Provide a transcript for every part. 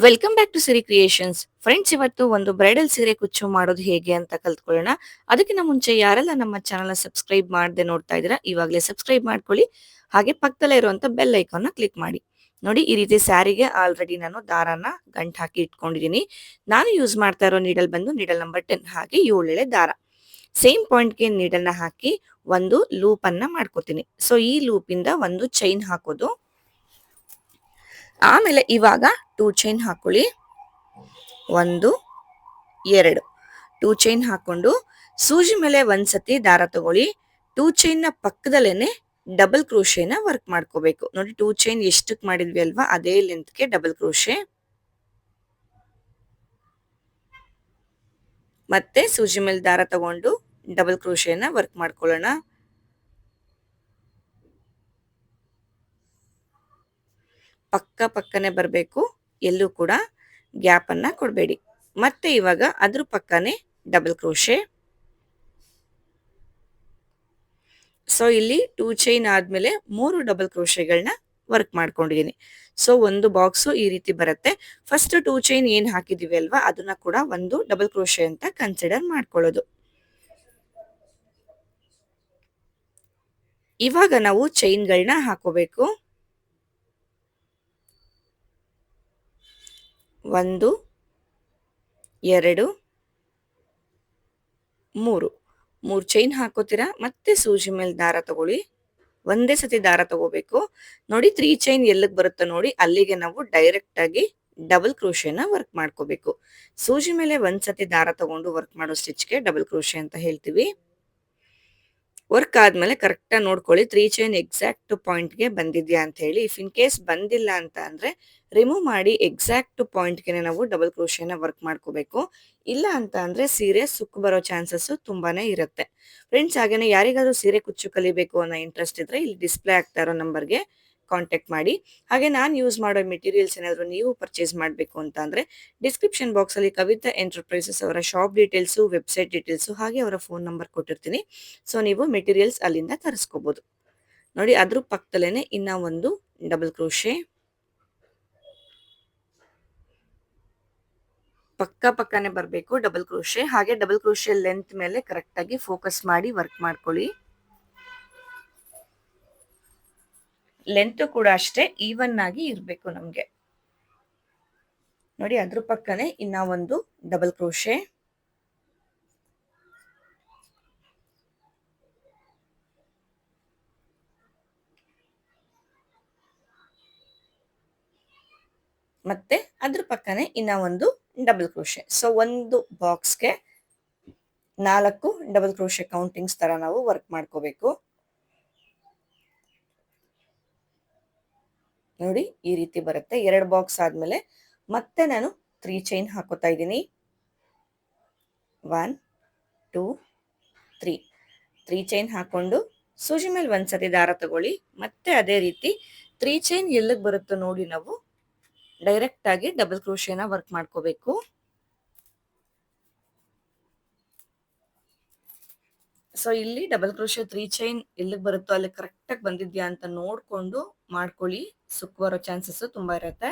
Welcome back to Siri Creations. Friends, ಇವತ್ತು ಒಂದು bridal ಸೀರೆ ಕುಚ್ಚು ಮಾಡೋದು ಹೇಗೆ ಅಂತ ಕಲ್ತ್ಕೊಳ್ಳೋಣ. ಅದಕ್ಕಿಂತ ಮುಂಚೆ ಯಾರೆಲ್ಲ ನಮ್ಮ ಚಾನಲ್ ಸಬ್ಸ್ಕ್ರೈಬ್ ಮಾಡದೆ ನೋಡ್ತಾ ಇದ್ದೀರಾ, ಇವಾಗಲೇ ಸಬ್ಸ್ಕ್ರೈಬ್ ಮಾಡ್ಕೊಳ್ಳಿ. ಹಾಗೆ ಪಕ್ಕದಲ್ಲೇ ಇರುವಂತ ಬೆಲ್ ಐಕಾನ್ ನ ಕ್ಲಿಕ್ ಮಾಡಿ. ನೋಡಿ, ಈ ರೀತಿ ಸ್ಯಾರಿಗೆ ಆಲ್ರೆಡಿ ನಾನು ದಾರಾನ ಗಂಟ್ ಹಾಕಿ ಇಟ್ಕೊಂಡಿದ್ದೀನಿ. ನಾನು ಯೂಸ್ ಮಾಡ್ತಾ ಇರೋ ನೀಡಲ್ ಬಂದು ನೀಡಲ್ ನಂಬರ್ 10, ಹಾಗೆ 7 ಎಳೆ ದಾರ. ಸೇಮ್ ಪಾಯಿಂಟ್ಗೆ ನೀಡಲ್ನ ಹಾಕಿ ಒಂದು ಲೂಪ್ ಅನ್ನ ಮಾಡ್ಕೋತೀನಿ. ಸೊ ಈ ಲೂಪ್ ಇಂದ ಒಂದು ಚೈನ್ ಹಾಕೋದು. ಆಮೇಲೆ ಇವಾಗ 2 ಚೈನ್ ಹಾಕೊಳ್ಳಿ. 1, 2 2 ಚೈನ್ ಹಾಕೊಂಡು ಸೂಜಿ ಮೇಲೆ ಒಂದ್ಸತಿ ದಾರ ತಗೊಳ್ಳಿ. 2 ಚೈನ್ ನ ಪಕ್ಕದಲ್ಲೇನೆ ಡಬಲ್ ಕ್ರೋಶೆನ ವರ್ಕ್ ಮಾಡ್ಕೋಬೇಕು. ನೋಡಿ, 2 ಚೈನ್ ಎಷ್ಟಕ್ಕೆ ಮಾಡಿದ್ವಿ ಅಲ್ವಾ, ಅದೇ ಲೆಂತ್ಗೆ ಡಬಲ್ ಕ್ರೋಶೆ. ಮತ್ತೆ ಸೂಜಿ ಮೇಲೆ ದಾರ ತಗೊಂಡು ಡಬಲ್ ಕ್ರೋಶೆನ ವರ್ಕ್ ಮಾಡ್ಕೊಳ್ಳೋಣ. ಪಕ್ಕನೆ ಬರಬೇಕು, ಎಲ್ಲೂ ಕೂಡ ಗ್ಯಾಪ್ ಅನ್ನ ಕೊಡಬೇಡಿ. ಮತ್ತೆ ಇವಾಗ ಅದ್ರ ಪಕ್ಕನೆ ಡಬಲ್ ಕ್ರೋಶೆ. ಸೊ ಇಲ್ಲಿ 2 ಚೈನ್ ಆದ್ಮೇಲೆ 3 ಡಬಲ್ ಕ್ರೋಶೆಗಳನ್ನ ವರ್ಕ್ ಮಾಡ್ಕೊಂಡಿದ್ದೀನಿ. ಸೊ ಒಂದು ಬಾಕ್ಸು ಈ ರೀತಿ ಬರುತ್ತೆ. ಫಸ್ಟ್ 2 ಚೈನ್ ಏನ್ ಹಾಕಿದೀವಿ ಅಲ್ವಾ, ಅದನ್ನ ಕೂಡ ಒಂದು ಡಬಲ್ ಕ್ರೋಶೆ ಅಂತ ಕನ್ಸಿಡರ್ ಮಾಡ್ಕೊಳ್ಳೋದು. ಇವಾಗ ನಾವು ಚೈನ್ಗಳನ್ನ ಹಾಕೋಬೇಕು. 1, 2, 3 ಚೈನ್ ಹಾಕೋತೀರಾ. ಮತ್ತೆ ಸೂಜಿ ಮೇಲೆ ದಾರ ತಗೊಳ್ಳಿ. ಒಂದೇ ಸತಿ ದಾರ ತಗೋಬೇಕು. ನೋಡಿ, 3 ಚೈನ್ ಎಲ್ಲಿಗೆ ಬರುತ್ತೋ ನೋಡಿ, ಅಲ್ಲಿಗೆ ನಾವು ಡೈರೆಕ್ಟ್ ಆಗಿ ಡಬಲ್ ಕ್ರೋಶೆನ ವರ್ಕ್ ಮಾಡ್ಕೋಬೇಕು. ಸೂಜಿ ಮೇಲೆ ಒಂದ್ಸತಿ ದಾರ ತಗೊಂಡು ವರ್ಕ್ ಮಾಡೋ ಸ್ಟಿಚ್ಗೆ ಡಬಲ್ ಕ್ರೋಶೆ ಅಂತ ಹೇಳ್ತೀವಿ. ವರ್ಕ್ ಆದ್ಮೇಲೆ ಕರೆಕ್ಟ್ ಆಗಿ ನೋಡ್ಕೊಳ್ಳಿ, 3 ಚೈನ್ ಎಕ್ಸಾಕ್ಟ್ ಪಾಯಿಂಟ್ಗೆ ಬಂದಿದ್ಯಾ ಅಂತ ಹೇಳಿ. ಇಫ್ ಇನ್ ಕೇಸ್ ಬಂದಿಲ್ಲ ಅಂತ ಅಂದ್ರೆ ರಿಮೂವ್ ಮಾಡಿ ಎಕ್ಸಾಕ್ಟ್ ಪಾಯಿಂಟ್ಗೆ ನಾವು ಡಬಲ್ ಕ್ರೋಶೆನ ವರ್ಕ್ ಮಾಡ್ಕೋಬೇಕು. ಇಲ್ಲ ಅಂತ ಅಂದ್ರೆ ಸೀರೆ ಸುಕ್ಕು ಬರೋ ಚಾನ್ಸಸ್ ತುಂಬಾನೇ ಇರುತ್ತೆ. ಫ್ರೆಂಡ್ಸ್, ಹಾಗೇನೆ ಯಾರಿಗಾದ್ರೂ ಸೀರೆ ಕುಚ್ಚು ಕಲಿಬೇಕು ಅನ್ನೋ ಇಂಟ್ರೆಸ್ಟ್ ಇದ್ರೆ ಇಲ್ಲಿ ಡಿಸ್ಪ್ಲೇ ಆಗ್ತಾ ಇರೋ ನಂಬರ್ಗೆ ಕಾಂಟ್ಯಾಕ್ಟ್ ಮಾಡಿ. ಹಾಗೆ ನಾನು ಯೂಸ್ ಮಾಡೋ ಮೆಟೀರಿಯಲ್ಸ್ ಏನಾದರೂ ನೀವು ಪರ್ಚೇಸ್ ಮಾಡಬೇಕು ಅಂತ ಅಂದ್ರೆ ಡಿಸ್ಕ್ರಿಪ್ಷನ್ ಬಾಕ್ಸ್ ಅಲ್ಲಿ ಕವಿತಾ ಎಂಟರ್ಪ್ರೈಸಸ್ ಅವರ ಶಾಪ್ ಡೀಟೇಲ್ಸ್, ವೆಬ್ಸೈಟ್ ಡೀಟೇಲ್ಸ್, ಹಾಗೆ ಅವರ ಫೋನ್ ನಂಬರ್ ಕೊಟ್ಟಿರ್ತೀನಿ. ಸೊ ನೀವು ಮೆಟೀರಿಯಲ್ಸ್ ಅಲ್ಲಿಂದ ತರಿಸ್ಕೋಬಹುದು. ನೋಡಿ, ಅದ್ರ ಪಕ್ಕದಲ್ಲೇನೆ ಇನ್ನ ಒಂದು ಡಬಲ್ ಕ್ರೋಶೆ. ಪಕ್ಕನೆ ಬರಬೇಕು ಡಬಲ್ ಕ್ರೋಶೆ. ಹಾಗೆ ಡಬಲ್ ಕ್ರೋಶೆ ಲೆಂತ್ ಮೇಲೆ ಕರೆಕ್ಟ್ ಆಗಿ ಫೋಕಸ್ ಮಾಡಿ ವರ್ಕ್ ಮಾಡ್ಕೊಳ್ಳಿ. ಲೆಂತ್ ಕೂಡ ಅಷ್ಟೇ ಈವನ್ ಆಗಿ ಇರಬೇಕು ನಮ್ಗೆ. ನೋಡಿ, ಅದ್ರ ಪಕ್ಕನೆ ಇನ್ನ ಒಂದು ಡಬಲ್ ಕ್ರೋಶೆ. ಮತ್ತೆ ಅದ್ರ ಪಕ್ಕನೆ ಇನ್ನ ಒಂದು ಡಬಲ್ ಕ್ರೋಶೆ. ಸೊ ಒಂದು ಬಾಕ್ಸ್ಗೆ 4 ಡಬಲ್ ಕ್ರೋಶೆ ಕೌಂಟಿಂಗ್ಸ್ ತರ ನಾವು ವರ್ಕ್ ಮಾಡ್ಕೋಬೇಕು. ನೋಡಿ, ಈ ರೀತಿ ಬರುತ್ತೆ. 2 ಬಾಕ್ಸ್ ಆದ್ಮೇಲೆ ಮತ್ತೆ ನಾನು 3 ಚೈನ್ ಹಾಕೋತಾ ಇದ್ದೀನಿ. 1, 2, 3 ಚೈನ್ ಹಾಕೊಂಡು ಸೂಜಿ ಮೇಲೆ ಒಂದ್ಸತಿ ದಾರ ತಗೊಳ್ಳಿ. ಮತ್ತೆ ಅದೇ ರೀತಿ 3 ಚೈನ್ ಎಲ್ಲಿಗೆ ಬರುತ್ತೋ ನೋಡಿ, ನಾವು ಡೈರೆಕ್ಟ್ ಆಗಿ ಡಬಲ್ ಕ್ರೋಶೆನ ವರ್ಕ್ ಮಾಡ್ಕೋಬೇಕು. ಸೊ ಇಲ್ಲಿ ಡಬಲ್ ಕ್ರೋಶೆ 3 ಚೈನ್ ಎಲ್ಲಿಗೆ ಬರುತ್ತೋ ಅಲ್ಲಿ ಕರೆಕ್ಟ್ ಆಗಿ ಬಂದಿದ್ಯಾ ಅಂತ ನೋಡ್ಕೊಂಡು ಮಾಡ್ಕೊಳ್ಳಿ. ಸುಕ್ ಬರೋ ಚಾನ್ಸಸ್ ತುಂಬಾ ಇರುತ್ತೆ.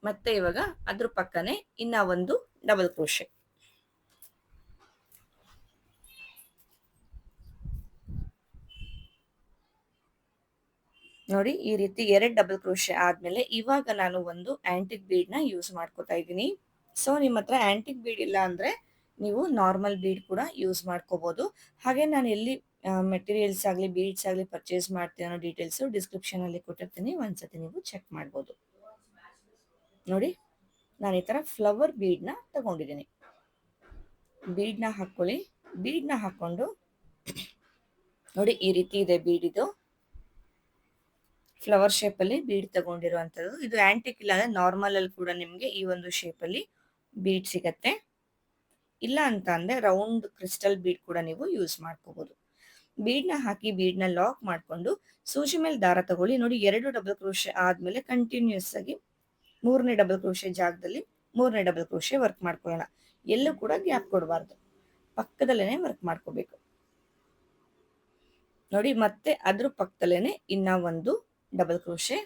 ಮತ್ತೆ ಇವಾಗ ಅದ್ರ ಪಕ್ಕನೆ ಇನ್ನ ಒಂದು ಡಬಲ್ ಕ್ರೋಶೆ. ನೋಡಿ, ಈ ರೀತಿ 2 ಡಬಲ್ ಕ್ರೋಶೆ ಆದ್ಮೇಲೆ ಇವಾಗ ನಾನು ಒಂದು ಆಂಟಿಕ್ ಬೀಡ್ ನ ಯೂಸ್ ಮಾಡ್ಕೋತಾ ಇದ್ದೀನಿ. ಸೊ ನಿಮ್ಮ ಹತ್ರ ಆಂಟಿಕ್ ಬೀಡ್ ಇಲ್ಲ ಅಂದ್ರೆ ನೀವು ನಾರ್ಮಲ್ ಬೀಡ್ ಕೂಡ ಯೂಸ್ ಮಾಡ್ಕೋಬಹುದು. ಹಾಗೆ ನಾನು ಎಲ್ಲಿ ಮೆಟೀರಿಯಲ್ಸ್ ಆಗಲಿ ಬೀಡ್ಸ್ ಆಗಲಿ ಪರ್ಚೇಸ್ ಮಾಡ್ತೀನಿ ಅನ್ನೋ ಡೀಟೇಲ್ಸ್ ಡಿಸ್ಕ್ರಿಪ್ಷನ್ ಅಲ್ಲಿ ಕೊಟ್ಟಿರ್ತೀನಿ, ಒಂದ್ಸತಿ ನೀವು ಚೆಕ್ ಮಾಡ್ಬೋದು. ನೋಡಿ, ನಾನು ಈ ತರ ಫ್ಲವರ್ ಬೀಡ್ ನ ತಗೊಂಡಿದ್ದೀನಿ. ಬೀಡ್ ನ ಹಾಕೊಳ್ಳಿ. ಬೀಡ್ ನ ಹಾಕೊಂಡು ನೋಡಿ, ಈ ರೀತಿ ಇದೆ ಬೀಡ್. ಇದು ಫ್ಲವರ್ ಶೇಪ್ ಅಲ್ಲಿ ಬೀಡ್ ತಗೊಂಡಿರುವಂತದ್ದು. ಇದು ಆಂಟಿಕ್ ಇಲ್ಲ ಅಂದ್ರೆ ನಾರ್ಮಲ್ ಅಲ್ಲಿ ಕೂಡ ನಿಮ್ಗೆ ಈ ಒಂದು ಶೇಪ್ ಅಲ್ಲಿ ಬೀಡ್ ಸಿಗತ್ತೆ. ಇಲ್ಲ ಅಂತ ಅಂದ್ರೆ ರೌಂಡ್ ಕ್ರಿಸ್ಟಲ್ ಬೀಡ್ ಕೂಡ ನೀವು ಯೂಸ್ ಮಾಡ್ಕೋಬಹುದು. ಬೀಡ್ ನ ಹಾಕಿ ಬೀಡ್ ನ ಲಾಕ್ ಮಾಡ್ಕೊಂಡು ಸೂಜಿ ಮೇಲೆ ದಾರ ತಗೊಳ್ಳಿ. ನೋಡಿ, 2 ಡಬಲ್ ಕ್ರೋಶೆ ಆದ್ಮೇಲೆ ಕಂಟಿನ್ಯೂಸ್ ಆಗಿ 3ನೇ ಡಬಲ್ ಕ್ರೋಶೆ ಜಾಗದಲ್ಲಿ 3ನೇ ಡಬಲ್ ಕ್ರೋಶೆ ವರ್ಕ್ ಮಾಡ್ಕೊಳ್ಳೋಣ. ಎಲ್ಲೂ ಕೂಡ ಗ್ಯಾಪ್ ಕೊಡಬಾರ್ದು, ಪಕ್ಕದಲ್ಲೇನೆ ವರ್ಕ್ ಮಾಡ್ಕೋಬೇಕು. ನೋಡಿ ಮತ್ತೆ ಅದ್ರ ಪಕ್ಕದಲ್ಲೇನೆ ಇನ್ನ ಒಂದು ಡಬಲ್ ಕ್ರೋಶೆ.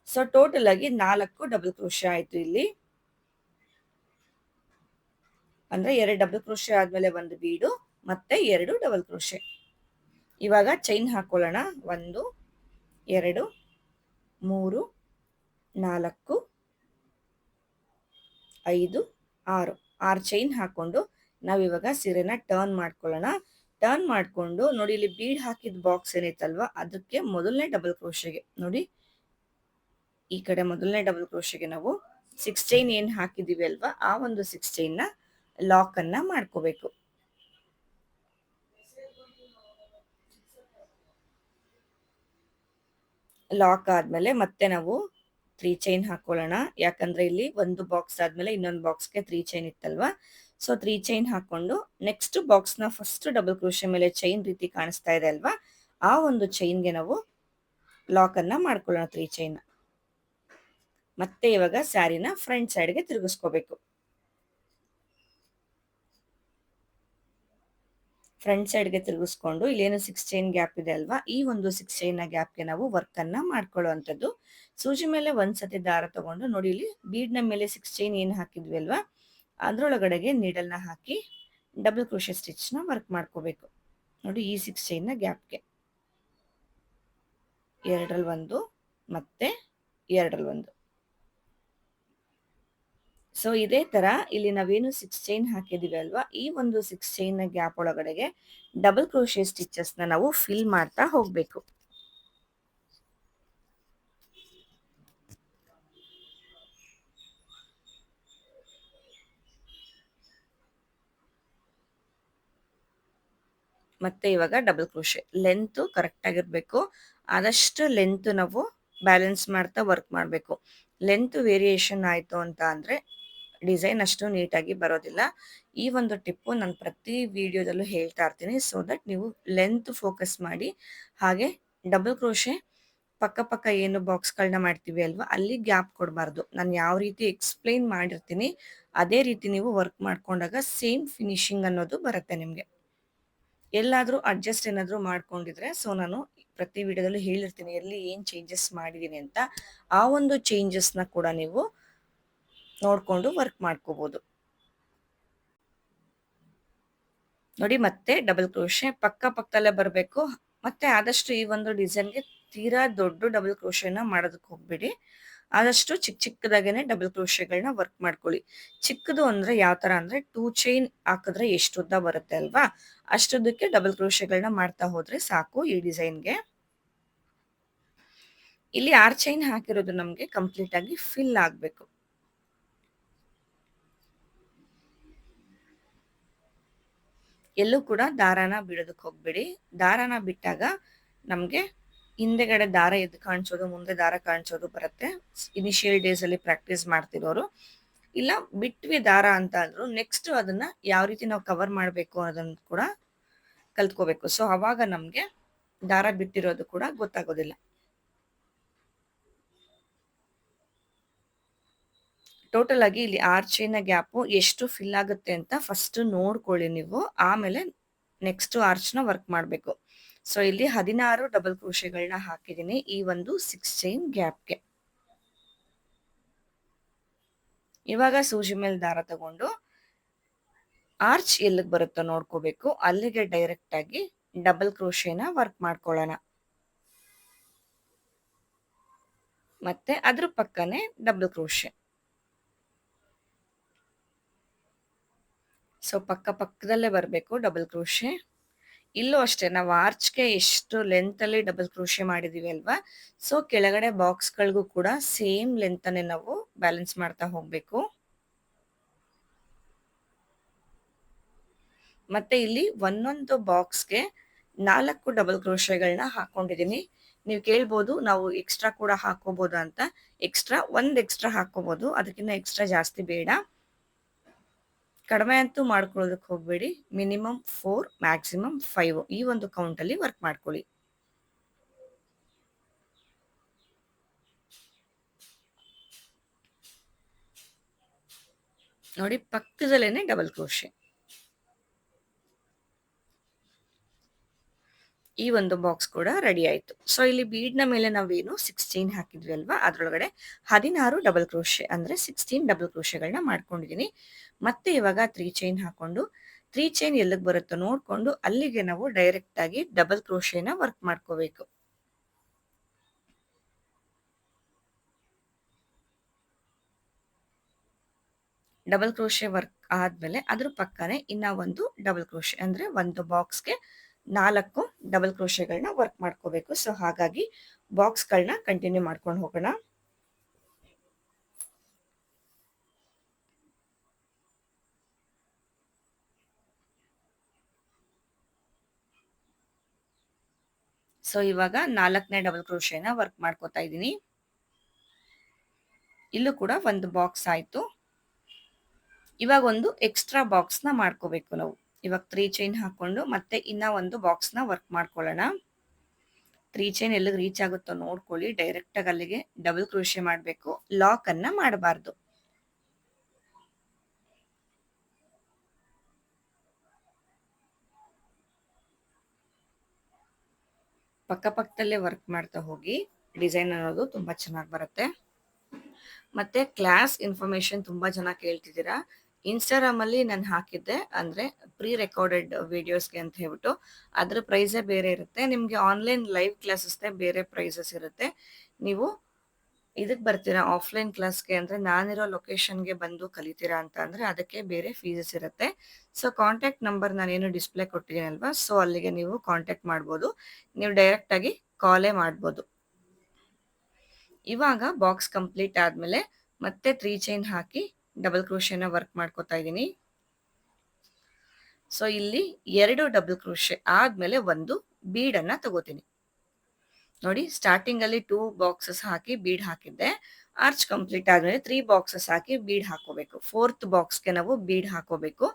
ಸೊ ಟೋಟಲ್ ಆಗಿ 4 ಡಬಲ್ ಕ್ರೋಶೆ ಆಯ್ತು ಇಲ್ಲಿ. ಅಂದ್ರೆ 2 ಡಬಲ್ ಕ್ರೋಶೆ ಆದ್ಮೇಲೆ ಒಂದು ಬೀಡು ಮತ್ತೆ 2 ಡಬಲ್ ಕ್ರೋಶೆ. ಇವಾಗ ಚೈನ್ ಹಾಕೊಳ್ಳೋಣ. 1 2 3 4 5 6 6 ಚೈನ್ ಹಾಕೊಂಡು ನಾವಿವಾಗ ಸೀರೆನ ಟರ್ನ್ ಮಾಡ್ಕೊಳ್ಳೋಣ. ಟರ್ನ್ ಮಾಡ್ಕೊಂಡು ನೋಡಿ ಇಲ್ಲಿ ಬೀಡ್ ಹಾಕಿದ ಬಾಕ್ಸ್ ಏನೈತಲ್ವಾ ಅದಕ್ಕೆ ಮೊದಲನೇ ಡಬಲ್ ಕ್ರೋಶೆಗೆ ನೋಡಿ ಈ ಕಡೆ ಮೊದಲನೇ ಡಬಲ್ ಕ್ರೋಶೆಗೆ ನಾವು 6 ಚೈನ್ ಏನ್ ಹಾಕಿದೀವಿ ಅಲ್ವಾ ಆ ಒಂದು 6 ಚೈನ್ ನ ಲಾಕ್ ಅನ್ನ ಮಾಡ್ಕೋಬೇಕು. ಲಾಕ್ ಆದ್ಮೇಲೆ ಮತ್ತೆ ನಾವು 3 ಚೈನ್ ಹಾಕೊಳ್ಳೋಣ. ಯಾಕಂದ್ರೆ ಇಲ್ಲಿ ಒಂದು ಬಾಕ್ಸ್ ಆದ್ಮೇಲೆ ಇನ್ನೊಂದು ಬಾಕ್ಸ್ಗೆ 3 ಚೈನ್ ಇತ್ತಲ್ವಾ. ಸೊ 3 ಚೈನ್ ಹಾಕೊಂಡು ನೆಕ್ಸ್ಟ್ ಬಾಕ್ಸ್ ನ ಫಸ್ಟ್ ಡಬಲ್ ಕ್ರೋಶೆ ಮೇಲೆ ಚೈನ್ ರೀತಿ ಕಾಣಿಸ್ತಾ ಇದೆ ಅಲ್ವಾ ಆ ಒಂದು ಚೈನ್ಗೆ ನಾವು ಲಾಕ್ ಅನ್ನ ಮಾಡ್ಕೊಳ್ಳೋಣ 3 ಚೈನ್. ಮತ್ತೆ ಇವಾಗ ಸ್ಯಾರಿನ ಫ್ರಂಟ್ ಸೈಡ್ಗೆ ತಿರುಗಿಸ್ಕೋಬೇಕು. ಫ್ರಂಟ್ ಸೈಡ್ಗೆ ತಿರುಗಿಸ್ಕೊಂಡು ಇಲ್ಲೇನು 6 ಚೈನ್ ಗ್ಯಾಪ್ ಇದೆ ಅಲ್ವಾ ಈ ಒಂದು 6 ಚೈನ್ ನ ಗ್ಯಾಪ್ಗೆ ನಾವು ವರ್ಕ್ ಅನ್ನ ಮಾಡ್ಕೊಳ್ಳುವಂಥದ್ದು. ಸೂಜಿ ಮೇಲೆ ಒಂದ್ಸತಿ ದಾರ ತಗೊಂಡು ನೋಡಿ ಇಲ್ಲಿ ಬೀಡ್ ನ ಮೇಲೆ 6 ಚೈನ್ ಏನ್ ಹಾಕಿದ್ವಿ ಅಲ್ವಾ ಅದ್ರೊಳಗಡೆಗೆ ನೀಡಲ್ ನ ಹಾಕಿ ಡಬಲ್ ಕ್ರೋಶೆ ಸ್ಟಿಚ್ ನ ವರ್ಕ್ ಮಾಡ್ಕೋಬೇಕು. ನೋಡಿ ಈ 6 ಚೈನ್ ನ ಗ್ಯಾಪ್ಗೆ 2ರಲ್ಲಿ 1 ಮತ್ತೆ 2ರಲ್ಲಿ 1. ಸೊ ಇದೇ ತರ ಇಲ್ಲಿ ನಾವೇನು 6 ಚೈನ್ ಹಾಕಿದೀವಿ ಅಲ್ವಾ ಈ ಒಂದು 6 ಚೈನ್ ನ ಗ್ಯಾಪ್ ಒಳಗಡೆಗೆ ಡಬಲ್ ಕ್ರೋಶೆ ಸ್ಟಿಚಸ್ ನ ನಾವು ಫಿಲ್ ಮಾಡ್ತಾ ಹೋಗ್ಬೇಕು. ಮತ್ತೆ ಇವಾಗ ಡಬಲ್ ಕ್ರೋಶೆ ಲೆಂತ್ ಕರೆಕ್ಟ್ ಆಗಿರ್ಬೇಕು. ಆದಷ್ಟು ಲೆಂತ್ ನಾವು ಬ್ಯಾಲೆನ್ಸ್ ಮಾಡ್ತಾ ವರ್ಕ್ ಮಾಡಬೇಕು. ಲೆಂತ್ ವೇರಿಯೇಷನ್ ಆಯ್ತು ಅಂತ ಅಂದ್ರೆ ಡಿಸೈನ್ ಅಷ್ಟು ನೀಟಾಗಿ ಬರೋದಿಲ್ಲ. ಈ ಒಂದು ಟಿಪ್ಪು ನಾನು ಪ್ರತಿ ವಿಡಿಯೋದಲ್ಲೂ ಹೇಳ್ತಾ ಇರ್ತೀನಿ. ಸೊ ದಟ್ ನೀವು ಲೆಂತ್ ಫೋಕಸ್ ಮಾಡಿ. ಹಾಗೆ ಡಬಲ್ ಕ್ರೋಶೆ ಪಕ್ಕ ಪಕ್ಕ ಏನು ಬಾಕ್ಸ್ಗಳನ್ನ ಮಾಡ್ತೀವಿ ಅಲ್ವಾ ಅಲ್ಲಿ ಗ್ಯಾಪ್ ಕೊಡಬಾರ್ದು. ನಾನು ಯಾವ ರೀತಿ ಎಕ್ಸ್ಪ್ಲೈನ್ ಮಾಡಿರ್ತೀನಿ ಅದೇ ರೀತಿ ನೀವು ವರ್ಕ್ ಮಾಡ್ಕೊಂಡಾಗ ಸೇಮ್ ಫಿನಿಶಿಂಗ್ ಅನ್ನೋದು ಬರುತ್ತೆ ನಿಮಗೆ. ಎಲ್ಲಾದ್ರೂ ಅಡ್ಜಸ್ಟ್ ಏನಾದ್ರು ಮಾಡ್ಕೊಂಡಿದ್ರೆ ಸೊ ನಾನು ಪ್ರತಿ ವಿಡಿಯೋದಲ್ಲೂ ಹೇಳಿರ್ತೀನಿ ಎಲ್ಲಿ ಏನ್ ಚೇಂಜಸ್ ಮಾಡಿದೀನಿ ಅಂತ. ಆ ಒಂದು ಚೇಂಜಸ್ ನ ಕೂಡ ನೀವು ನೋಡ್ಕೊಂಡು ವರ್ಕ್ ಮಾಡ್ಕೋಬಹುದು. ನೋಡಿ ಮತ್ತೆ ಡಬಲ್ ಕ್ರೋಶೆ ಪಕ್ಕ ಪಕ್ಕದಲ್ಲೇ ಬರಬೇಕು. ಮತ್ತೆ ಆದಷ್ಟು ಈ ಒಂದು ಡಿಸೈನ್ಗೆ ತೀರಾ ದೊಡ್ಡ ಡಬಲ್ ಕ್ರೋಶೆನ ಮಾಡೋದಕ್ಕೆ ಹೋಗ್ಬೇಡಿ. ಆದಷ್ಟು ಚಿಕ್ಕ ಚಿಕ್ಕದಾಗೇನೆ ಡಬಲ್ ಕ್ರೋಶೆಗಳನ್ನ ವರ್ಕ್ ಮಾಡ್ಕೊಳ್ಳಿ. ಚಿಕ್ಕದು ಅಂದ್ರೆ ಯಾವ ತರ ಅಂದ್ರೆ 2 ಚೈನ್ ಹಾಕಿದ್ರೆ ಎಷ್ಟು ಉದ್ದ ಬರುತ್ತೆ ಅಲ್ವಾ ಅಷ್ಟುದ್ದಕ್ಕೆ ಡಬಲ್ ಕ್ರೋಶೆಗಳನ್ನ ಮಾಡ್ತಾ ಹೋದ್ರೆ ಸಾಕು ಈ ಡಿಸೈನ್ಗೆ. ಇಲ್ಲಿ 6 ಚೈನ್ ಹಾಕಿರೋದು ನಮ್ಗೆ ಕಂಪ್ಲೀಟ್ ಆಗಿ ಫಿಲ್ ಆಗ್ಬೇಕು. ಎಲ್ಲೂ ಕೂಡ ದಾರಾನ ಬಿಡೋದಕ್ಕೆ ಹೋಗ್ಬೇಡಿ. ದಾರಾನ ಬಿಟ್ಟಾಗ ನಮ್ಗೆ ಹಿಂದೆಗಡೆ ದಾರ ಎದ್ದು ಕಾಣಿಸೋದು ಮುಂದೆ ದಾರ ಕಾಣಿಸೋದು ಬರುತ್ತೆ. ಇನಿಷಿಯಲ್ ಡೇಸ್ ಅಲ್ಲಿ ಪ್ರಾಕ್ಟೀಸ್ ಮಾಡ್ತಿರೋರು ಇಲ್ಲ ಬಿಟ್ವಿ ದಾರ ಅಂತ ಅಂದ್ರು ನೆಕ್ಸ್ಟ್ ಅದನ್ನ ಯಾವ ರೀತಿ ನಾವು ಕವರ್ ಮಾಡಬೇಕು ಅನ್ನೋದನ್ನ ಕೂಡ ಕಲ್ತ್ಕೋಬೇಕು. ಸೊ ಅವಾಗ ನಮ್ಗೆ ದಾರ ಬಿಟ್ಟಿರೋದು ಕೂಡ ಗೊತ್ತಾಗೋದಿಲ್ಲ. ಟೋಟಲ್ ಆಗಿ ಇಲ್ಲಿ 6 ಚೈನ್ ಗ್ಯಾಪ್ ಎಷ್ಟು ಫಿಲ್ ಆಗುತ್ತೆ ಅಂತ ಫಸ್ಟ್ ನೋಡ್ಕೊಳ್ಳಿ ನೀವು. ಆಮೇಲೆ ನೆಕ್ಸ್ಟ್ ಆರ್ಚ್ನ ವರ್ಕ್ ಮಾಡಬೇಕು. ಸೊ ಇಲ್ಲಿ 16 ಡಬಲ್ ಕ್ರೋಶೆಗಳನ್ನ ಹಾಕಿದ್ದೀನಿ ಈ ಒಂದು 6 ಚೈನ್ ಗ್ಯಾಪ್ಗೆ. ಇವಾಗ ಸೂಜಿ ಮೇಲೆ ದಾರ ತಗೊಂಡು ಆರ್ಚ್ ಎಲ್ಲಿಗೆ ಬರುತ್ತೋ ನೋಡ್ಕೋಬೇಕು. ಅಲ್ಲಿಗೆ ಡೈರೆಕ್ಟ್ ಆಗಿ ಡಬಲ್ ಕ್ರೋಶೆನ ವರ್ಕ್ ಮಾಡ್ಕೊಳ್ಳೋಣ. ಮತ್ತೆ ಅದ್ರ ಪಕ್ಕನೆ ಡಬಲ್ ಕ್ರೋಶೆ. ಸೊ ಪಕ್ಕ ಪಕ್ಕದಲ್ಲೇ ಬರಬೇಕು ಡಬಲ್ ಕ್ರೋಶೆ. ಇಲ್ಲೂ ಅಷ್ಟೇ ನಾವು ಆರ್ಚ್ಗೆ ಎಷ್ಟು ಲೆಂತ್ ಅಲ್ಲಿ ಡಬಲ್ ಕ್ರೋಶೆ ಮಾಡಿದೀವಿ ಅಲ್ವಾ ಸೊ ಕೆಳಗಡೆ ಬಾಕ್ಸ್ಗಳಿಗೂ ಕೂಡ ಸೇಮ್ ಲೆಂತ್ ಅನ್ನೇ ನಾವು ಬ್ಯಾಲೆನ್ಸ್ ಮಾಡ್ತಾ ಹೋಗ್ಬೇಕು. ಮತ್ತೆ ಇಲ್ಲಿ ಒಂದೊಂದು ಬಾಕ್ಸ್ಗೆ 4 ಡಬಲ್ ಕ್ರೋಶೆಗಳನ್ನ ಹಾಕೊಂಡಿದೀನಿ. ನೀವು ಕೇಳ್ಬೋದು ನಾವು ಎಕ್ಸ್ಟ್ರಾ ಕೂಡ ಹಾಕೋಬಹುದು ಅಂತ. ಎಕ್ಸ್ಟ್ರಾ ಹಾಕೋಬಹುದು, ಅದಕ್ಕಿಂತ ಎಕ್ಸ್ಟ್ರಾ ಜಾಸ್ತಿ ಬೇಡ. ಕಡಿಮೆ ಅಂತೂ ಮಾಡ್ಕೊಳ್ಳೋದಕ್ಕೆ ಹೋಗ್ಬೇಡಿ. ಮಿನಿಮಮ್ 4 ಮ್ಯಾಕ್ಸಿಮಮ್ 5 ಈ ಒಂದು ಕೌಂಟ್ ಅಲ್ಲಿ ವರ್ಕ್ ಮಾಡ್ಕೊಳ್ಳಿ. ನೋಡಿ ಪಕ್ಕದಲ್ಲೇನೆ ಡಬಲ್ ಕ್ರೋಶೆ. ಈ ಒಂದು ಬಾಕ್ಸ್ ಕೂಡ ರೆಡಿ ಆಯ್ತು. ಸೊ ಇಲ್ಲಿ ಬೀಡ್ನ ಮೇಲೆ ನಾವೇನು 6 ಚೈನ್ ಹಾಕಿದ್ವಿ ಅಲ್ವಾ, ಅದ್ರೊಳಗಡೆ 16 ಡಬಲ್ ಕ್ರೋಶೆ ಅಂದ್ರೆ 16 ಡಬಲ್ ಕ್ರೋಶೆಗಳನ್ನ ಮಾಡ್ಕೊಂಡಿದೀನಿ. ಮತ್ತೆ ಇವಾಗ 3 ಚೈನ್ ಹಾಕೊಂಡು 3 ಚೈನ್ ಎಲ್ಲಿಗೆ ಬರುತ್ತೋ ನೋಡ್ಕೊಂಡು ಅಲ್ಲಿಗೆ ನಾವು ಡೈರೆಕ್ಟ್ ಆಗಿ ಡಬಲ್ ಕ್ರೋಶೆನ ವರ್ಕ್ ಮಾಡ್ಕೋಬೇಕು. ಡಬಲ್ ಕ್ರೋಶೆ ವರ್ಕ್ ಆದ್ಮೇಲೆ ಅದ್ರ ಪಕ್ಕನೆ ಇನ್ನ ಒಂದು ಡಬಲ್ ಕ್ರೋಶೆ ಅಂದ್ರೆ ಒಂದು ಬಾಕ್ಸ್ಗೆ 4 ಡಬಲ್ ಕ್ರೋಶೆಗಳನ್ನ ವರ್ಕ್ ಮಾಡ್ಕೋಬೇಕು. ಸೊ ಹಾಗಾಗಿ ಬಾಕ್ಸ್ಗಳನ್ನ ಕಂಟಿನ್ಯೂ ಮಾಡ್ಕೊಂಡು ಹೋಗೋಣ. ಸೊ ಇವಾಗ 4ನೇ ಡಬಲ್ ಕ್ರೋಶೆನ ವರ್ಕ್ ಮಾಡ್ಕೋತಾ ಇದ್ದೀನಿ. ಇಲ್ಲೂ ಕೂಡ ಒಂದು ಬಾಕ್ಸ್ ಆಯ್ತು. ಇವಾಗ ಒಂದು ಎಕ್ಸ್ಟ್ರಾ ಬಾಕ್ಸ್ ನ ಮಾಡ್ಕೋಬೇಕು ನಾವು. ಇವಾಗ 3 ಚೈನ್ ಹಾಕೊಂಡು ಮತ್ತೆ ಇನ್ನ ಒಂದು ಬಾಕ್ಸ್ ನ ವರ್ಕ್ ಮಾಡ್ಕೊಳ್ಳೋಣ. 3 ಚೈನ್ ಎಲ್ಲಿಗೆ ರೀಚ್ ಆಗುತ್ತೋ ನೋಡ್ಕೊಳ್ಳಿ. ಡೈರೆಕ್ಟ್ ಆಗಿ ಅಲ್ಲಿಗೆ ಡಬಲ್ ಕ್ರೋಶೆ ಮಾಡಬೇಕು, ಲಾಕ್ ಅನ್ನ ಮಾಡಬಾರ್ದು. ಪಕ್ಕದಲ್ಲೇ ವರ್ಕ್ ಮಾಡ್ತಾ ಹೋಗಿ. ಡಿಸೈನ್ ಅನ್ನೋದು ತುಂಬಾ ಚೆನ್ನಾಗಿ ಬರುತ್ತೆ. ಮತ್ತೆ ಕ್ಲಾಸ್ ಇನ್ಫಾರ್ಮೇಶನ್ ತುಂಬಾ ಜನ ಕೇಳ್ತಿದ್ದೀರಾ. ಇನ್ಸ್ಟಾಗ್ರಾಮ್ ಅಲ್ಲಿ ನಾನು ಹಾಕಿದ್ದೆ, ಅಂದ್ರೆ ಪ್ರೀ ರೆಕಾರ್ಡೆಡ್ ವಿಡಿಯೋಸ್ಗೆ ಅಂತ ಹೇಳ್ಬಿಟ್ಟು. ಅದ್ರ ಪ್ರೈಸೇ ಬೇರೆ ಇರುತ್ತೆ. ನಿಮ್ಗೆ ಆನ್ಲೈನ್ ಲೈವ್ ಕ್ಲಾಸಸ್ಗೆ ಬೇರೆ ಪ್ರೈಸಸ್ ಇರುತ್ತೆ. ನೀವು ಇದಕ್ ಬರ್ತೀರಾ ಆಫ್ಲೈನ್ ಕ್ಲಾಸ್ಗೆ ಅಂದ್ರೆ ನಾನಿರೋ ಲೊಕೇಶನ್ಗೆ ಬಂದು ಕಲಿತೀರಾ ಅಂತ ಅಂದ್ರೆ ಅದಕ್ಕೆ ಬೇರೆ ಫೀಸಸ್ ಇರುತ್ತೆ. ಸೊ ಕಾಂಟ್ಯಾಕ್ಟ್ ನಂಬರ್ ನಾನೇನು ಡಿಸ್ಪ್ಲೇ ಕೊಟ್ಟಿದ್ದೀನಿ ಅಲ್ವಾ, ಸೊ ಅಲ್ಲಿಗೆ ನೀವು ಕಾಂಟ್ಯಾಕ್ಟ್ ಮಾಡ್ಬೋದು. ನೀವು ಡೈರೆಕ್ಟ್ ಆಗಿ ಕಾಲೇ ಮಾಡ್ಬೋದು. ಇವಾಗ ಬಾಕ್ಸ್ ಕಂಪ್ಲೀಟ್ ಆದ್ಮೇಲೆ ಮತ್ತೆ 3 ಚೈನ್ ಹಾಕಿ ಡಬಲ್ ಕ್ರೋಶೆನ ವರ್ಕ್ ಮಾಡ್ಕೋತಾ ಇದ್ದೀನಿ. ಸೊ ಇಲ್ಲಿ 2 ಡಬಲ್ ಕ್ರೋಶೆ ಆದ್ಮೇಲೆ ಒಂದು ಬೀಡ್ ಅನ್ನ ತಗೋತೀನಿ. ನೋಡಿ ಸ್ಟಾರ್ಟಿಂಗ್ ಅಲ್ಲಿ 2 ಬಾಕ್ಸಸ್ ಹಾಕಿ ಬೀಡ್ ಹಾಕಿದ್ದೆ. ಆರ್ಚ್ ಕಂಪ್ಲೀಟ್ ಆದ್ಮೇಲೆ 3 ಬಾಕ್ಸಸ್ ಹಾಕಿ ಬೀಡ್ ಹಾಕೋಬೇಕು. 4th ಬಾಕ್ಸ್ಗೆ ನಾವು ಬೀಡ್ ಹಾಕೋಬೇಕು.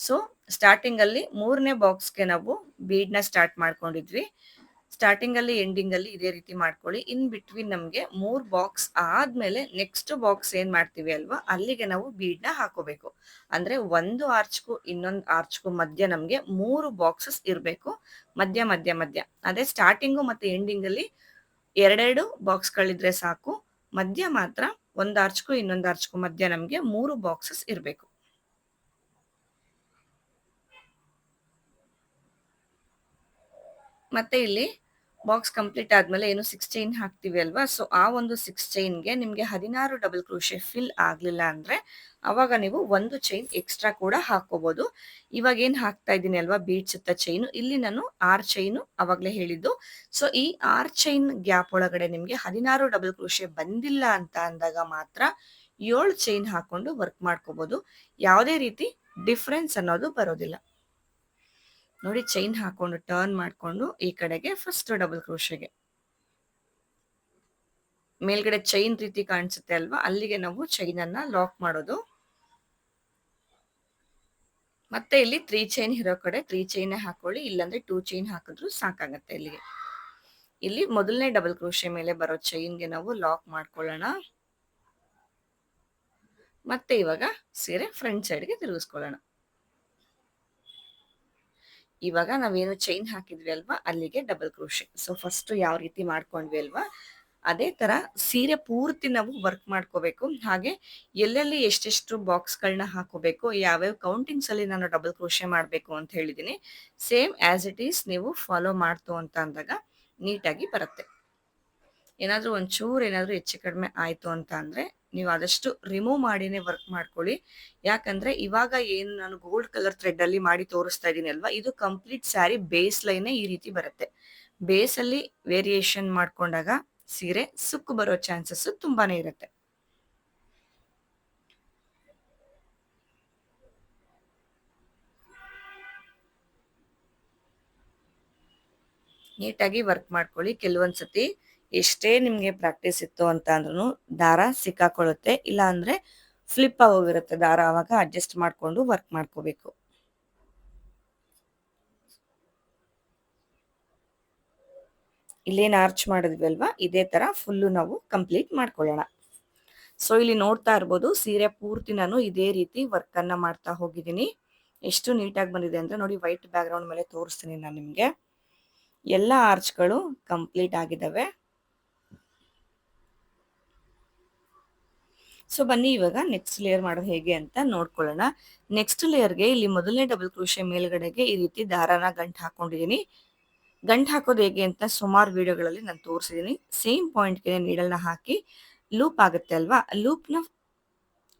ಸೊ ಸ್ಟಾರ್ಟಿಂಗ್ ಅಲ್ಲಿ 3ನೇ ಬಾಕ್ಸ್ಗೆ ನಾವು ಬೀಡ್ ನ ಸ್ಟಾರ್ಟ್ ಮಾಡ್ಕೊಂಡಿದ್ವಿ. ಸ್ಟಾರ್ಟಿಂಗ್ ಅಲ್ಲಿ ಎಂಡಿಂಗ್ ಅಲ್ಲಿ ಇದೇ ರೀತಿ ಮಾಡ್ಕೊಳ್ಳಿ. ಇನ್ ಬಿಟ್ವೀನ್ ನಮ್ಗೆ 3 ಬಾಕ್ಸ್ ಆದ್ಮೇಲೆ ನೆಕ್ಸ್ಟ್ ಬಾಕ್ಸ್ ಏನ್ ಮಾಡ್ತೀವಿ ಅಲ್ವಾ, ಅಲ್ಲಿಗೆ ನಾವು ಬೀಡ್ ನ ಹಾಕೋಬೇಕು. ಅಂದ್ರೆ ಒಂದು ಆರ್ಚ್ಗೂ ಇನ್ನೊಂದು ಆರ್ಚ್ಗೂ ಮಧ್ಯ ನಮ್ಗೆ 3 ಬಾಕ್ಸಸ್ ಇರಬೇಕು, ಮಧ್ಯ ಮಧ್ಯ ಮಧ್ಯ. ಅದೇ ಸ್ಟಾರ್ಟಿಂಗು ಮತ್ತೆ ಎಂಡಿಂಗ್ ಅಲ್ಲಿ ಎರಡೆರಡು ಬಾಕ್ಸ್ ಗಳಿದ್ರೆ ಸಾಕು. ಮಧ್ಯ ಮಾತ್ರ ಒಂದ್ ಆರ್ಚ್ಗೂ ಇನ್ನೊಂದು ಆರ್ಚ್ಗೂ ಮಧ್ಯ ನಮ್ಗೆ 3 ಬಾಕ್ಸಸ್ ಇರಬೇಕು. ಮತ್ತೆ ಇಲ್ಲಿ ಬಾಕ್ಸ್ ಕಂಪ್ಲೀಟ್ ಆದ್ಮೇಲೆ ಏನು 6 ಚೈನ್ ಹಾಕ್ತಿವಿ ಅಲ್ವಾ, ಸೊ ಆ ಒಂದು 6 ಚೈನ್ಗೆ ನಿಮ್ಗೆ 16 ಡಬಲ್ ಕ್ರೋಶೆ ಫಿಲ್ ಆಗ್ಲಿಲ್ಲ ಅಂದ್ರೆ ಅವಾಗ ನೀವು ಒಂದು ಚೈನ್ ಎಕ್ಸ್ಟ್ರಾ ಕೂಡ ಹಾಕೋಬಹುದು. ಇವಾಗ ಏನ್ ಹಾಕ್ತಾ ಇದ್ದೀನಿ ಅಲ್ವಾ ಬೀಡ್ ಸುತ್ತ ಚೈನು, ಇಲ್ಲಿ ನಾನು 6 ಚೈನು ಅವಾಗ್ಲೇ ಹೇಳಿದ್ದು. ಸೊ ಈ 6 ಚೈನ್ ಗ್ಯಾಪ್ ಒಳಗಡೆ ನಿಮ್ಗೆ 16 ಡಬಲ್ ಕ್ರೋಶೆ ಬಂದಿಲ್ಲ ಅಂತ ಅಂದಾಗ ಮಾತ್ರ 7 ಚೈನ್ ಹಾಕೊಂಡು ವರ್ಕ್ ಮಾಡ್ಕೋಬಹುದು. ಯಾವುದೇ ರೀತಿ ಡಿಫ್ರೆನ್ಸ್ ಅನ್ನೋದು ಬರೋದಿಲ್ಲ. ನೋಡಿ ಚೈನ್ ಹಾಕೊಂಡು ಟರ್ನ್ ಮಾಡ್ಕೊಂಡು ಈ ಕಡೆಗೆ ಫಸ್ಟ್ ಡಬಲ್ ಕ್ರೋಶೆಗೆ ಮೇಲ್ಗಡೆ ಚೈನ್ ರೀತಿ ಕಾಣಿಸುತ್ತೆ ಅಲ್ವಾ, ಅಲ್ಲಿಗೆ ನಾವು ಚೈನ್ ಅನ್ನ ಲಾಕ್ ಮಾಡೋದು. ಮತ್ತೆ ಇಲ್ಲಿ 3 ಚೈನ್ ಇರೋ ಕಡೆ 3 ಚೈನ್ ಹಾಕೊಳ್ಳಿ, ಇಲ್ಲಾಂದ್ರೆ 2 ಚೈನ್ ಹಾಕಿದ್ರು ಸಾಕಾಗತ್ತೆ. ಇಲ್ಲಿಗೆ ಇಲ್ಲಿ ಮೊದಲನೇ ಡಬಲ್ ಕ್ರೋಶೆ ಮೇಲೆ ಬರೋ ಚೈನ್ಗೆ ನಾವು ಲಾಕ್ ಮಾಡ್ಕೊಳ್ಳೋಣ. ಮತ್ತೆ ಇವಾಗ ಸೀರೆ ಫ್ರಂಟ್ ಸೈಡ್ಗೆ ತಿರುಗಿಸ್ಕೊಳ್ಳೋಣ. ಇವಾಗ ನಾವೇನು ಚೈನ್ ಹಾಕಿದ್ವಿ ಅಲ್ವಾ ಅಲ್ಲಿಗೆ ಡಬಲ್ ಕ್ರೋಶೆ. ಸೊ ಫಸ್ಟ್ ಯಾವ ರೀತಿ ಮಾಡ್ಕೊಂಡ್ವಿ ಅಲ್ವಾ ಅದೇ ತರ ಸೀರೆ ಪೂರ್ತಿ ನಾವು ವರ್ಕ್ ಮಾಡ್ಕೋಬೇಕು. ಹಾಗೆ ಎಲ್ಲೆಲ್ಲಿ ಎಷ್ಟೆಷ್ಟು ಬಾಕ್ಸ್ಗಳನ್ನ ಹಾಕೋಬೇಕು, ಯಾವ್ಯಾವ ಕೌಂಟಿಂಗ್ಸ್ ಅಲ್ಲಿ ನಾನು ಡಬಲ್ ಕ್ರೋಶೆ ಮಾಡಬೇಕು ಅಂತ ಹೇಳಿದೀನಿ. ಸೇಮ್ ಆಸ್ ಇಟ್ ಈಸ್ ನೀವು ಫಾಲೋ ಮಾಡ್ತು ಅಂತ ಅಂದಾಗ ನೀಟಾಗಿ ಬರುತ್ತೆ. ಏನಾದ್ರೂ ಒಂಚೂರು ಏನಾದ್ರೂ ಹೆಚ್ಚು ಕಡಿಮೆ ಆಯ್ತು ಅಂತ ಅಂದ್ರೆ ನೀವು ಆದಷ್ಟು ರಿಮೂವ್ ಮಾಡಿನೇ ವರ್ಕ್ ಮಾಡ್ಕೊಳ್ಳಿ. ಯಾಕಂದ್ರೆ ಇವಾಗ ಏನು ನಾನು ಗೋಲ್ಡ್ ಕಲರ್ ಥ್ರೆಡ್ ಅಲ್ಲಿ ಮಾಡಿ ತೋರಿಸ್ತಾ ಇದ್ದೀನಿ ಅಲ್ವಾ, ಇದು ಕಂಪ್ಲೀಟ್ ಸ್ಯಾರಿ ಬೇಸ್ ಲೈನೇ ಈ ರೀತಿ ಬರುತ್ತೆ. ಬೇಸ್ ಅಲ್ಲಿ ವೇರಿಯೇಷನ್ ಮಾಡ್ಕೊಂಡಾಗ ಸೀರೆ ಸುಕ್ಕು ಬರೋ ಚಾನ್ಸಸ್ ತುಂಬಾನೇ ಇರುತ್ತೆ. ನೀಟಾಗಿ ವರ್ಕ್ ಮಾಡ್ಕೊಳ್ಳಿ. ಕೆಲವೊಂದ್ಸತಿ ಎಷ್ಟೇ ನಿಮ್ಗೆ ಪ್ರಾಕ್ಟೀಸ್ ಇತ್ತು ಅಂತ ಅಂದ್ರೂ ದಾರ ಸಿಕ್ಕಾಕೊಳ್ಳುತ್ತೆ, ಇಲ್ಲ ಅಂದ್ರೆ ಫ್ಲಿಪ್ ಆಗೋಗಿರುತ್ತೆ ದಾರ. ಅವಾಗ ಅಡ್ಜಸ್ಟ್ ಮಾಡ್ಕೊಂಡು ವರ್ಕ್ ಮಾಡ್ಕೋಬೇಕು. ಇಲ್ಲೇನು ಆರ್ಚ್ ಮಾಡಿದ್ವಿ ಅಲ್ವಾ ಇದೇ ತರ ಫುಲ್ಲು ನಾವು ಕಂಪ್ಲೀಟ್ ಮಾಡ್ಕೊಳ್ಳೋಣ. ಸೊ ಇಲ್ಲಿ ನೋಡ್ತಾ ಇರ್ಬೋದು ಸೀರೆ ಪೂರ್ತಿ ನಾನು ಇದೇ ರೀತಿ ವರ್ಕ್ ಅನ್ನ ಮಾಡ್ತಾ ಹೋಗಿದ್ದೀನಿ. ಎಷ್ಟು ನೀಟಾಗಿ ಬಂದಿದೆ ಅಂದ್ರೆ ನೋಡಿ, ವೈಟ್ ಬ್ಯಾಕ್ ಗ್ರೌಂಡ್ ಮೇಲೆ ತೋರಿಸ್ತೀನಿ ನಾನು ನಿಮ್ಗೆ. ಎಲ್ಲ ಆರ್ಚ್ಗಳು ಕಂಪ್ಲೀಟ್ ಆಗಿದ್ದಾವೆ. ಸೊ ಬನ್ನಿ ಇವಾಗ ನೆಕ್ಸ್ಟ್ ಲೇಯರ್ ಮಾಡೋದು ಹೇಗೆ ಅಂತ ನೋಡ್ಕೊಳ್ಳೋಣ. ನೆಕ್ಸ್ಟ್ ಲೇಯರ್ಗೆ ಇಲ್ಲಿ ಮೊದಲನೇ ಡಬಲ್ ಕ್ರೋಶೆ ಮೇಲ್ಗಡೆಗೆ ಈ ರೀತಿ ದಾರಾನ ಗಂಟು ಹಾಕೊಂಡಿದ್ದೀನಿ. ಗಂಟು ಹಾಕೋದು ಹೇಗೆ ಅಂತ ಸುಮಾರು ವಿಡಿಯೋಗಳಲ್ಲಿ ನಾನು ತೋರಿಸಿದ್ದೀನಿ. ಸೇಮ್ ಪಾಯಿಂಟ್ಗೆ ನೀಡಲ್ನ ಹಾಕಿ ಲೂಪ್ ಆಗುತ್ತೆ ಅಲ್ವಾ,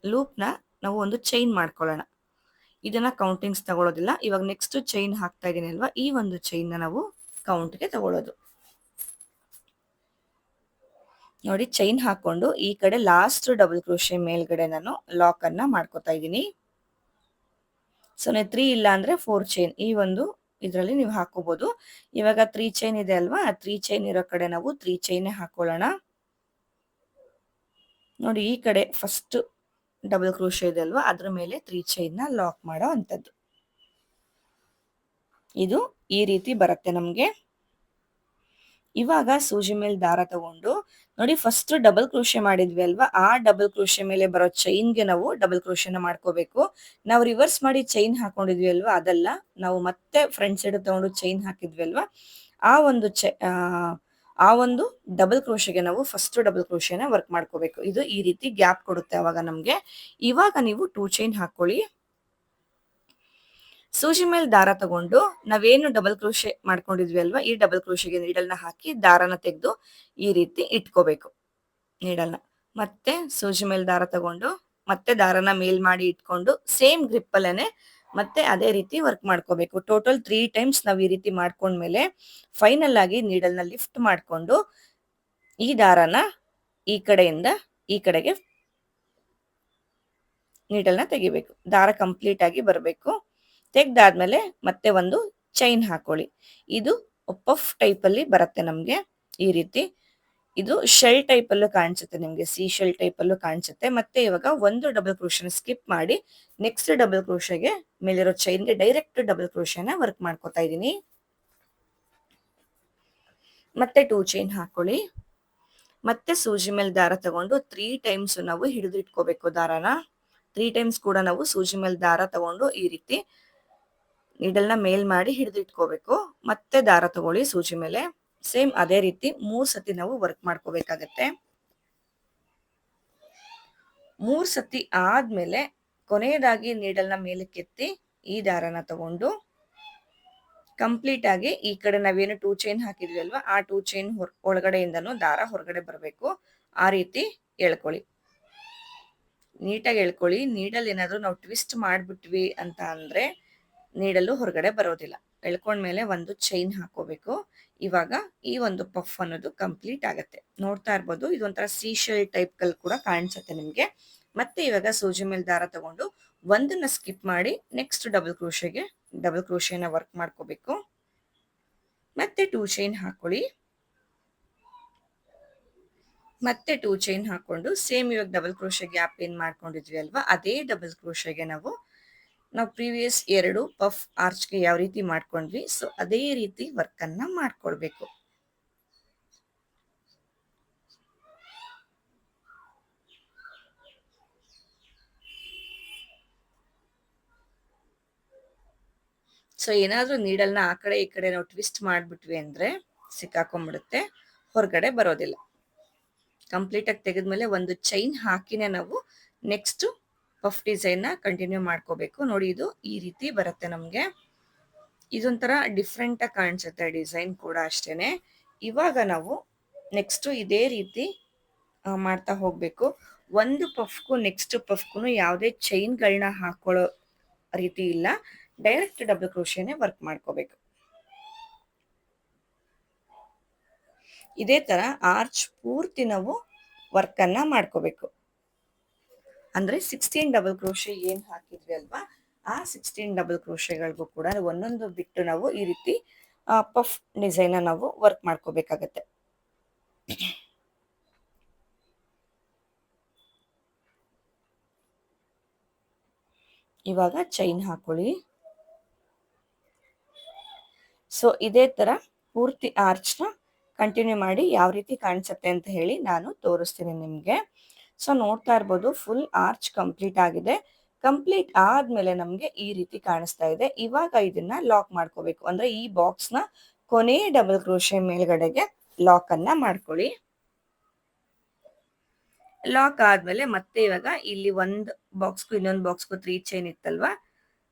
ಲೂಪ್ನ ನಾವು ಒಂದು ಚೈನ್ ಮಾಡ್ಕೊಳ್ಳೋಣ. ಇದನ್ನ ಕೌಂಟಿಂಗ್ಸ್ ತಗೊಳ್ಳೋದಿಲ್ಲ. ಇವಾಗ ನೆಕ್ಸ್ಟ್ ಚೈನ್ ಹಾಕ್ತಾ ಇದ್ದೀನಿ ಅಲ್ವಾ, ಈ ಒಂದು ಚೈನ್ನ ನಾವು ಕೌಂಟ್ಗೆ ತಗೊಳ್ಳೋದು. ನೋಡಿ ಚೈನ್ ಹಾಕೊಂಡು ಈ ಕಡೆ ಲಾಸ್ಟ್ ಡಬಲ್ ಕ್ರೋಶೆ ಮೇಲ್ಗಡೆ ನಾನು ಲಾಕ್ ಅನ್ನ ಮಾಡ್ಕೋತಾ ಇದ್ದೀನಿ. ಸೊ 3 ಇಲ್ಲ ಅಂದ್ರೆ 4 ಚೈನ್ ಈ ಒಂದು ಇದರಲ್ಲಿ ನೀವು ಹಾಕೋಬಹುದು. ಇವಾಗ 3 ಚೈನ್ ಇದೆ ಅಲ್ವಾ, 3 ಚೈನ್ ಇರೋ ಕಡೆ ನಾವು 3 ಚೈನ್ ಹಾಕೊಳ್ಳೋಣ. ನೋಡಿ ಈ ಕಡೆ ಫಸ್ಟ್ ಡಬಲ್ ಕ್ರೋಶೆ ಇದೆ ಅಲ್ವಾ, ಅದ್ರ ಮೇಲೆ 3 ಚೈನ್ ನ ಲಾಕ್ ಮಾಡೋ ಅಂತದ್ದು. ಇದು ಈ ರೀತಿ ಬರುತ್ತೆ ನಮ್ಗೆ. ಇವಾಗ ಸೂಜಿ ಮೇಲೆ ದಾರ ತಗೊಂಡು ನೋಡಿ ಫಸ್ಟ್ ಡಬಲ್ ಕ್ರೋಶೆ ಮಾಡಿದ್ವಿ ಅಲ್ವಾ, ಆ ಡಬಲ್ ಕ್ರೋಶೆ ಮೇಲೆ ಬರೋ ಚೈನ್ಗೆ ನಾವು ಡಬಲ್ ಕ್ರೋಶೆನ ಮಾಡ್ಕೋಬೇಕು. ನಾವು ರಿವರ್ಸ್ ಮಾಡಿ ಚೈನ್ ಹಾಕೊಂಡಿದ್ವಿ ಅಲ್ವಾ, ಅದಲ್ಲ, ನಾವು ಮತ್ತೆ ಫ್ರಂಟ್ ಸೈಡ್ ತಗೊಂಡು ಚೈನ್ ಹಾಕಿದ್ವಿ ಅಲ್ವಾ, ಆ ಒಂದು ಡಬಲ್ ಕ್ರೋಶೆಗೆ ನಾವು ಫಸ್ಟ್ ಡಬಲ್ ಕ್ರೋಶೆನ ವರ್ಕ್ ಮಾಡ್ಕೋಬೇಕು. ಇದು ಈ ರೀತಿ ಗ್ಯಾಪ್ ಕೊಡುತ್ತೆ ಅವಾಗ ನಮ್ಗೆ. ಇವಾಗ ನೀವು 2 ಚೈನ್ ಹಾಕೊಳ್ಳಿ. ಸೂಜಿ ಮೇಲೆ ದಾರ ತಗೊಂಡು ನಾವೇನು ಡಬಲ್ ಕ್ರೋಶೆ ಮಾಡ್ಕೊಂಡಿದ್ವಿ ಅಲ್ವಾ, ಈ ಡಬಲ್ ಕ್ರೋಶೆಗೆ ನೀಡಲ್ನ ಹಾಕಿ ದಾರನ ತೆಗೆದು ಈ ರೀತಿ ಇಟ್ಕೋಬೇಕು ನೀಡಲ್ನ. ಮತ್ತೆ ಸೂಜಿ ಮೇಲೆ ದಾರ ತಗೊಂಡು ಮತ್ತೆ ದಾರನ ಮೇಲ್ ಮಾಡಿ ಇಟ್ಕೊಂಡು ಸೇಮ್ ಗ್ರಿಪ್ ಅಲ್ಲೇನೆ ಮತ್ತೆ ಅದೇ ರೀತಿ ವರ್ಕ್ ಮಾಡ್ಕೋಬೇಕು. ಟೋಟಲ್ 3 ಟೈಮ್ಸ್ ನಾವು ಈ ರೀತಿ ಮಾಡ್ಕೊಂಡ್ಮೇಲೆ ಫೈನಲ್ ಆಗಿ ನೀಡಲ್ನ ಲಿಫ್ಟ್ ಮಾಡ್ಕೊಂಡು ಈ ದಾರನ ಈ ಕಡೆಯಿಂದ ಈ ಕಡೆಗೆ ನೀಡಲ್ನ ತೆಗಿಬೇಕು. ದಾರ ಕಂಪ್ಲೀಟ್ ಆಗಿ ಬರಬೇಕು. ತೆಗ್ದಾದ್ಮೇಲೆ ಮತ್ತೆ ಒಂದು ಚೈನ್ ಹಾಕೊಳ್ಳಿ. ಇದು ಪಫ್ ಟೈಪ್ ಅಲ್ಲಿ ಬರುತ್ತೆ ನಮ್ಗೆ ಈ ರೀತಿ. ಇದು ಶೆಲ್ ಟೈಪ್ ಅಲ್ಲೂ ಕಾಣಿಸುತ್ತೆ ನಿಮ್ಗೆ, ಸಿ ಶೆಲ್ ಟೈಪ್ ಅಲ್ಲೂ ಕಾಣಿಸುತ್ತೆ. ಮತ್ತೆ ಇವಾಗ ಒಂದು ಡಬಲ್ ಕ್ರೋಶೆನ ಸ್ಕಿಪ್ ಮಾಡಿ ನೆಕ್ಸ್ಟ್ ಡಬಲ್ ಕ್ರೋಶೆಗೆ ಮೇಲಿರೋ ಚೈನ್ಗೆ ಡೈರೆಕ್ಟ್ ಡಬಲ್ ಕ್ರೋಶೆನ ವರ್ಕ್ ಮಾಡ್ಕೋತಾ ಇದ್ದೀನಿ. ಮತ್ತೆ 2 ಚೈನ್ ಹಾಕೊಳ್ಳಿ. ಮತ್ತೆ ಸೂಜಿ ಮೇಲೆ ದಾರ ತಗೊಂಡು 3 ಟೈಮ್ಸ್ ನಾವು ಹಿಡಿದು ಇಟ್ಕೋಬೇಕು ದಾರನ. 3 ಟೈಮ್ಸ್ ಕೂಡ ನಾವು ಸೂಜಿ ಮೇಲೆ ದಾರ ತಗೊಂಡು ಈ ರೀತಿ ನೀಡಲ್ನ ಮೇಲ್ ಮಾಡಿ ಹಿಡಿದು ಇಟ್ಕೋಬೇಕು. ಮತ್ತೆ ದಾರ ತಗೊಳ್ಳಿ ಸೂಜಿ ಮೇಲೆ, ಸೇಮ್ ಅದೇ ರೀತಿ 3 ಸತಿ ನಾವು ವರ್ಕ್ ಮಾಡ್ಕೋಬೇಕಾಗತ್ತೆ. 3 ಸತಿ ಆದ್ಮೇಲೆ ಕೊನೆಯದಾಗಿ ನೀಡಲ್ನ ಮೇಲಕ್ಕೆತ್ತಿ ಈ ದಾರನ ತಗೊಂಡು ಕಂಪ್ಲೀಟ್ ಆಗಿ ಈ ಕಡೆ ನಾವೇನು 2 ಚೈನ್ ಹಾಕಿದ್ವಿ ಅಲ್ವಾ, ಆ 2 ಚೈನ್ ಒಳಗಡೆಯಿಂದನೂ ದಾರ ಹೊರಗಡೆ ಬರಬೇಕು. ಆ ರೀತಿ ಎಳ್ಕೊಳ್ಳಿ, ನೀಟಾಗಿ ಎಳ್ಕೊಳ್ಳಿ. ನೀಡಲ್ ಏನಾದ್ರು ನಾವು ಟ್ವಿಸ್ಟ್ ಮಾಡ್ಬಿಟ್ವಿ ಅಂತ ಅಂದ್ರೆ ನೀಡಲು ಹೊರಗಡೆ ಬರೋದಿಲ್ಲ. ಎಳ್ಕೊಂಡ್ಮೇಲೆ ಒಂದು ಚೈನ್ ಹಾಕೋಬೇಕು. ಇವಾಗ ಈ ಒಂದು ಪಫ್ ಅನ್ನೋದು ಕಂಪ್ಲೀಟ್ ಆಗತ್ತೆ. ನೋಡ್ತಾ ಇರ್ಬೋದು, ಇದೊಂಥರ ಸೀಶೆಲ್ ಟೈಪ್ ಕಲ್ ಕೂಡ ಕಾಣಿಸುತ್ತೆ ನಿಮ್ಗೆ. ಮತ್ತೆ ಇವಾಗ ಸೂಜಿ ಮೇಲೆ ದಾರ ತಗೊಂಡು ಒಂದನ್ನ ಸ್ಕಿಪ್ ಮಾಡಿ ನೆಕ್ಸ್ಟ್ ಡಬಲ್ ಕ್ರೋಶೆನ ವರ್ಕ್ ಮಾಡ್ಕೋಬೇಕು. ಮತ್ತೆ 2 ಚೈನ್ ಹಾಕೊಳ್ಳಿ. ಮತ್ತೆ 2 ಚೈನ್ ಹಾಕೊಂಡು ಸೇಮ್ ಇವಾಗ ಡಬಲ್ ಕ್ರೋಶೆ ಗ್ಯಾಪ್ ಏನ್ ಮಾಡ್ಕೊಂಡಿದ್ವಿ ಅಲ್ವಾ, ಅದೇ ಡಬಲ್ ಕ್ರೋಶೆಗೆ ನಾವು ಪ್ರೀವಿಯಸ್ 2 ಪಫ್ ಆರ್ಚ್ಗೆ ಯಾವ ರೀತಿ ಮಾಡ್ಕೊಂಡ್ವಿ, ಸೊ ಅದೇ ರೀತಿ ವರ್ಕ್ ಅನ್ನ ಮಾಡ್ಕೊಳ್ಬೇಕು. ಸೊ ಏನಾದ್ರೂ ನೀಡಲ್ನ ಆ ಕಡೆ ಈ ಕಡೆ ನಾವು ಟ್ವಿಸ್ಟ್ ಮಾಡ್ಬಿಟ್ವಿ ಅಂದ್ರೆ ಸಿಕ್ಕಾಕೊಂಡ್ಬಿಡುತ್ತೆ, ಹೊರಗಡೆ ಬರೋದಿಲ್ಲ. ಕಂಪ್ಲೀಟ್ ಆಗಿ ತೆಗೆದ್ಮೇಲೆ ಒಂದು ಚೈನ್ ಹಾಕಿನೇ ನಾವು ನೆಕ್ಸ್ಟ್ ಪಫ್ ಡಿಸೈನ್ ನ ಕಂಟಿನ್ಯೂ ಮಾಡ್ಕೋಬೇಕು. ನೋಡಿ ಇದು ಈ ರೀತಿ ಬರುತ್ತೆ ನಮ್ಗೆ. ಇದೊಂಥರ ಡಿಫ್ರೆಂಟ್ ಆಗಿ ಕಾಣಿಸುತ್ತೆ ಡಿಸೈನ್ ಕೂಡ ಅಷ್ಟೇನೆ. ಇವಾಗ ನಾವು ನೆಕ್ಸ್ಟ್ ಇದೇ ರೀತಿ ಮಾಡ್ತಾ ಹೋಗ್ಬೇಕು. ಒಂದು ಪಫ್ಗೂ ನೆಕ್ಸ್ಟ್ ಪಫ್ಗೂ ಯಾವುದೇ ಚೈನ್ಗಳನ್ನ ಹಾಕೊಳ್ಳೋ ರೀತಿ ಇಲ್ಲ, ಡೈರೆಕ್ಟ್ ಡಬಲ್ ಕ್ರೋಶೆನೆ ವರ್ಕ್ ಮಾಡ್ಕೋಬೇಕು. ಇದೇ ತರ ಆರ್ಚ್ ಪೂರ್ತಿ ನಾವು ವರ್ಕ್ ಅನ್ನ ಮಾಡ್ಕೋಬೇಕು. ಅಂದ್ರೆ 16 ಡಬಲ್ ಕ್ರೋಶೆ ಏನ್ ಹಾಕಿದ್ವಿ ಅಲ್ವಾ, ಆ 16 ಡಬಲ್ ಕ್ರೋಶೆಗಳಿಗೂ ಕೂಡ ಒಂದೊಂದು ಬಿಟ್ಟು ನಾವು ಈ ರೀತಿ ಪಫ್ ಡಿಸೈನ್ ನಾವು ವರ್ಕ್ ಮಾಡ್ಕೋಬೇಕಾಗತ್ತೆ. ಇವಾಗ ಚೈನ್ ಹಾಕೊಳ್ಳಿ. ಸೊ ಇದೇ ತರ ಪೂರ್ತಿ ಆರ್ಚ್ನ ಕಂಟಿನ್ಯೂ ಮಾಡಿ ಯಾವ ರೀತಿ ಕಾಣಿಸುತ್ತೆ ಅಂತ ಹೇಳಿ ನಾನು ತೋರಿಸ್ತೀನಿ ನಿಮ್ಗೆ. ಸೊ ನೋಡ್ತಾ ಇರ್ಬೋದು, ಫುಲ್ ಆರ್ಚ್ ಕಂಪ್ಲೀಟ್ ಆಗಿದೆ. ಕಂಪ್ಲೀಟ್ ಆದ್ಮೇಲೆ ನಮ್ಗೆ ಈ ರೀತಿ ಕಾಣಿಸ್ತಾ ಇದೆ. ಇವಾಗ ಇದನ್ನ ಲಾಕ್ ಮಾಡ್ಕೋಬೇಕು. ಅಂದ್ರೆ ಈ ಬಾಕ್ಸ್ ನ ಕೊನೆ ಡಬಲ್ ಕ್ರೋಶೆ ಮೇಲ್ಗಡೆಗೆ ಲಾಕ್ ಅನ್ನ ಮಾಡ್ಕೊಳ್ಳಿ. ಲಾಕ್ ಆದ್ಮೇಲೆ ಮತ್ತೆ ಇವಾಗ ಇಲ್ಲಿ ಒಂದು ಬಾಕ್ಸ್ಗೂ ಇನ್ನೊಂದು ಬಾಕ್ಸ್ಗೂ 3 ಚೈನ್ ಇತ್ತಲ್ವಾ,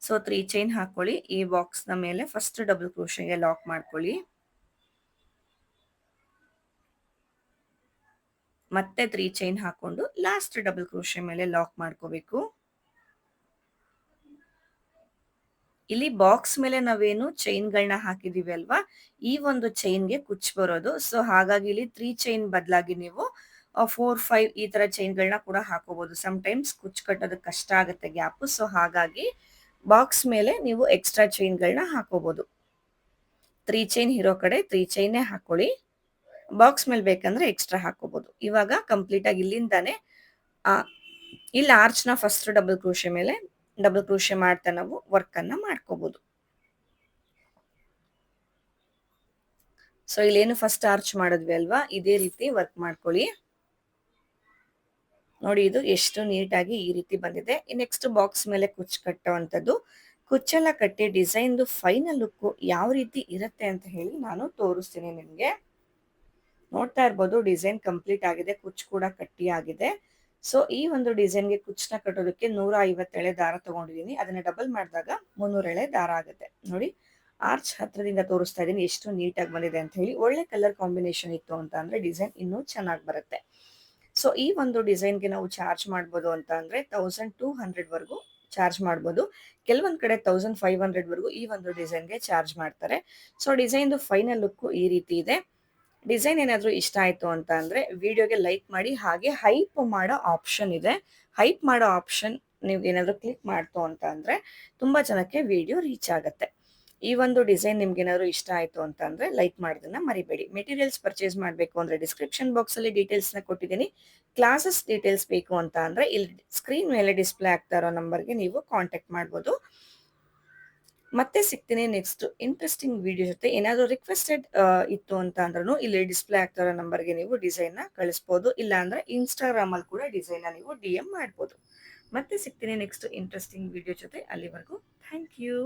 ಸೊ 3 ಚೈನ್ ಹಾಕೊಳ್ಳಿ. ಈ ಬಾಕ್ಸ್ ನ ಮೇಲೆ ಫಸ್ಟ್ ಡಬಲ್ ಕ್ರೋಶೆಗೆ ಲಾಕ್ ಮಾಡ್ಕೊಳ್ಳಿ. ಮತ್ತೆ 3 ಚೈನ್ ಹಾಕೊಂಡು ಲಾಸ್ಟ್ ಡಬಲ್ ಕ್ರೋಶೆ ಮೇಲೆ ಲಾಕ್ ಮಾಡ್ಕೋಬೇಕು. ಇಲ್ಲಿ ಬಾಕ್ಸ್ ಮೇಲೆ ನಾವೇನು ಚೈನ್ಗಳನ್ನ ಹಾಕಿದೀವಿ ಅಲ್ವಾ, ಈ ಒಂದು ಚೈನ್ಗೆ ಕುಚ್ ಬರೋದು. ಸೊ ಹಾಗಾಗಿ ಇಲ್ಲಿ 3 ಚೈನ್ ಬದಲಾಗಿ ನೀವು 4, 5 ಈ ತರ ಚೈನ್ಗಳನ್ನ ಕೂಡ ಹಾಕೋಬಹುದು. ಸಮ್ ಟೈಮ್ಸ್ ಕುಚ್ ಕಟ್ಟೋದಕ್ಕೆ ಕಷ್ಟ ಆಗುತ್ತೆ ಗ್ಯಾಪ್. ಸೊ ಹಾಗಾಗಿ ಬಾಕ್ಸ್ ಮೇಲೆ ನೀವು ಎಕ್ಸ್ಟ್ರಾ ಚೈನ್ಗಳನ್ನ ಹಾಕೋಬಹುದು. 3 ಚೈನ್ ಇರೋ ಕಡೆ 3 ಚೈನೇ ಹಾಕೊಳ್ಳಿ. ಬಾಕ್ಸ್ ಮೇಲೆ ಬೇಕಂದ್ರೆ ಎಕ್ಸ್ಟ್ರಾ ಹಾಕೋಬಹುದು. ಇವಾಗ ಕಂಪ್ಲೀಟ್ ಆಗಿ ಇಲ್ಲಿಂದಾನೆ ಇಲ್ಲಿ ಆರ್ಚ್ ನ ಫಸ್ಟ್ ಡಬಲ್ ಕ್ರೋಶೆ ಮೇಲೆ ಡಬಲ್ ಕ್ರೋಶೆ ಮಾಡ್ತಾ ನಾವು ವರ್ಕ್ ಅನ್ನ ಮಾಡ್ಕೋಬಹುದು. ಸೊ ಇಲ್ಲೇನು ಫಸ್ಟ್ ಆರ್ಚ್ ಮಾಡಿದ್ವಿ ಅಲ್ವಾ, ಇದೇ ರೀತಿ ವರ್ಕ್ ಮಾಡ್ಕೊಳ್ಳಿ. ನೋಡಿ ಇದು ಎಷ್ಟು ನೀಟಾಗಿ ಈ ರೀತಿ ಬಂದಿದೆ. ನೆಕ್ಸ್ಟ್ ಬಾಕ್ಸ್ ಮೇಲೆ ಕುಚ್ ಕಟ್ಟುವಂಥದ್ದು. ಕುಚ್ಚೆಲ್ಲ ಕಟ್ಟಿ ಡಿಸೈನ್ದು ಫೈನಲ್ ಲುಕ್ ಯಾವ ರೀತಿ ಇರುತ್ತೆ ಅಂತ ಹೇಳಿ ನಾನು ತೋರಿಸ್ತೀನಿ ನಿಮಗೆ. ನೋಡ್ತಾ ಇರ್ಬೋದು ಡಿಸೈನ್ ಕಂಪ್ಲೀಟ್ ಆಗಿದೆ, ಕುಚ್ ಕೂಡ ಕಟ್ಟಿ ಆಗಿದೆ. ಸೊ ಈ ಒಂದು ಡಿಸೈನ್ಗೆ ಕುಚ್ಚನ್ನ ಕಟ್ಟೋದಕ್ಕೆ 150 ಎಳೆ ದಾರ ತಗೊಂಡಿದ್ದೀನಿ. ಅದನ್ನ ಡಬಲ್ ಮಾಡಿದಾಗ 300 ಎಳೆ ದಾರ ಆಗುತ್ತೆ. ನೋಡಿ ಆರ್ಚ್ ಹತ್ರದಿಂದ ತೋರಿಸ್ತಾ ಇದ್ದೀನಿ ಎಷ್ಟು ನೀಟಾಗಿ ಬಂದಿದೆ ಅಂತ ಹೇಳಿ. ಒಳ್ಳೆ ಕಲರ್ ಕಾಂಬಿನೇಷನ್ ಇತ್ತು ಅಂತ ಅಂದ್ರೆ ಡಿಸೈನ್ ಇನ್ನೂ ಚೆನ್ನಾಗಿ ಬರುತ್ತೆ. ಸೊ ಈ ಒಂದು ಡಿಸೈನ್ಗೆ ನಾವು ಚಾರ್ಜ್ ಮಾಡ್ಬೋದು ಅಂತ ಅಂದ್ರೆ 1200 ವರೆಗೂ ಚಾರ್ಜ್ ಮಾಡ್ಬೋದು. ಕೆಲವೊಂದ್ ಕಡೆ 1500 ವರೆಗೂ ಈ ಒಂದು ಡಿಸೈನ್ಗೆ ಚಾರ್ಜ್ ಮಾಡ್ತಾರೆ. ಸೊ ಡಿಸೈನ್ದು ಫೈನಲ್ ಲುಕ್ ಈ ರೀತಿ ಇದೆ. ಡಿಸೈನ್ ಏನಾದರೂ ಇಷ್ಟ ಆಯಿತು ಅಂತ ಅಂದರೆ ವಿಡಿಯೋಗೆ ಲೈಕ್ ಮಾಡಿ. ಹಾಗೆ ಹೈಪ್ ಮಾಡೋ ಆಪ್ಷನ್ ಇದೆ. ಹೈಪ್ ಮಾಡೋ ಆಪ್ಷನ್ ನೀವು ಏನಾದರೂ ಕ್ಲಿಕ್ ಮಾಡ್ತು ಅಂತ ಅಂದರೆ ತುಂಬ ಜನಕ್ಕೆ ವಿಡಿಯೋ ರೀಚ್ ಆಗುತ್ತೆ. ಈ ಒಂದು ಡಿಸೈನ್ ನಿಮ್ಗೆ ಏನಾದರೂ ಇಷ್ಟ ಆಯಿತು ಅಂತ ಅಂದರೆ ಲೈಕ್ ಮಾಡೋದನ್ನ ಮರಿಬೇಡಿ. ಮೆಟೀರಿಯಲ್ಸ್ ಪರ್ಚೇಸ್ ಮಾಡಬೇಕು ಅಂದರೆ ಡಿಸ್ಕ್ರಿಪ್ಷನ್ ಬಾಕ್ಸಲ್ಲಿ ಡೀಟೇಲ್ಸ್ನ ಕೊಟ್ಟಿದ್ದೀನಿ. ಕ್ಲಾಸಸ್ ಡೀಟೇಲ್ಸ್ ಬೇಕು ಅಂತ ಅಂದರೆ ಇಲ್ಲಿ ಸ್ಕ್ರೀನ್ ಮೇಲೆ ಡಿಸ್ಪ್ಲೇ ಆಗ್ತಾ ಇರೋ ನಂಬರ್ಗೆ ನೀವು ಕಾಂಟ್ಯಾಕ್ಟ್ ಮಾಡ್ಬೋದು. ಮತ್ತೆ ಸಿಗ್ತೀನಿ ನೆಕ್ಸ್ಟ್ ಇಂಟ್ರೆಸ್ಟಿಂಗ್ ವಿಡಿಯೋ ಜೊತೆ. ಏನಾದರೂ ರಿಕ್ವೆಸ್ಟೆಡ್ ಇತ್ತು ಅಂತ ಅಂದ್ರೂ ಇಲ್ಲಿ ಡಿಸ್ಪ್ಲೇ ಆಗ್ತಾ ಇರೋ ನಂಬರ್ಗೆ ನೀವು ಡಿಸೈನ್ನ ಕಳಿಸ್ಬೋದು. ಇಲ್ಲ ಅಂದ್ರೆ ಇನ್ಸ್ಟಾಗ್ರಾಮಲ್ಲಿ ಕೂಡ ಡಿಸೈನ್ನ ನೀವು DM ಮಾಡ್ಬೋದು. ಮತ್ತೆ ಸಿಗ್ತೀನಿ ನೆಕ್ಸ್ಟ್ ಇಂಟ್ರೆಸ್ಟಿಂಗ್ ವಿಡಿಯೋ ಜೊತೆ. ಅಲ್ಲಿವರೆಗೂ ಥ್ಯಾಂಕ್ ಯು.